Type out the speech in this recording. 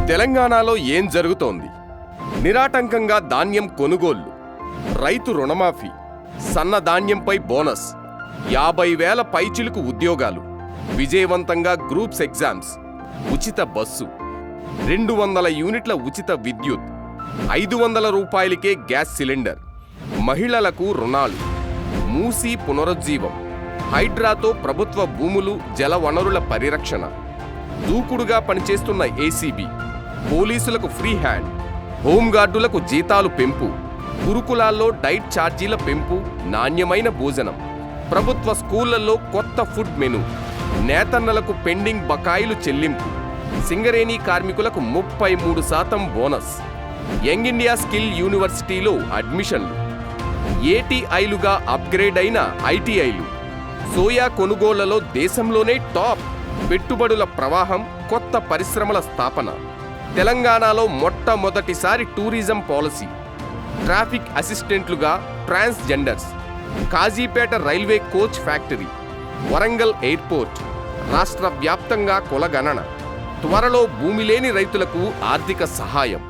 తెలంగాణలో ఏం జరుగుతోంది? నిరాటంకంగా ధాన్యం కొనుగోళ్లు, రైతు రుణమాఫీ, సన్న ధాన్యంపై బోనస్, 50,000 పైచిలుకు ఉద్యోగాలు, విజయవంతంగా గ్రూప్స్ ఎగ్జామ్స్, ఉచిత బస్సు, 200 యూనిట్ల ఉచిత విద్యుత్, 500 రూపాయలకే గ్యాస్ సిలిండర్, మహిళలకు రుణాలు, మూసీ పునరుజ్జీవం, హైడ్రాతో ప్రభుత్వ భూములు జల వనరుల పరిరక్షణ, దూకుడుగా పనిచేస్తున్న ఏసీబీ, పోలీసులకు ఫ్రీ హ్యాండ్, హోంగార్డులకు జీతాలు పెంపు, గురుకులాల్లో డైట్ ఛార్జీల పెంపు, నాణ్యమైన భోజనం, ప్రభుత్వ స్కూళ్లలో కొత్త ఫుడ్ మెను, నేతన్నలకు పెండింగ్ బకాయిలు చెల్లింపు, సింగరేణి కార్మికులకు 33% బోనస్, యంగ్ ఇండియా స్కిల్ యూనివర్సిటీలో అడ్మిషన్లు, ఏటీఐలుగా అప్గ్రేడ్ అయిన ఐటీఐలు, సోయా కొనుగోళ్లలో దేశంలోనే టాప్, పెట్టుబడుల ప్రవాహం, కొత్త పరిశ్రమల స్థాపన, తెలంగాణలో మొట్టమొదటిసారి టూరిజం పాలసీ, ట్రాఫిక్ అసిస్టెంట్లుగా transgenders, Kazipet railway coach factory, Warangal airport, రాష్ట్ర వ్యాప్తంగా కులగణన, త్వరలో భూమి లేని రైతులకు ఆర్థిక సహాయం.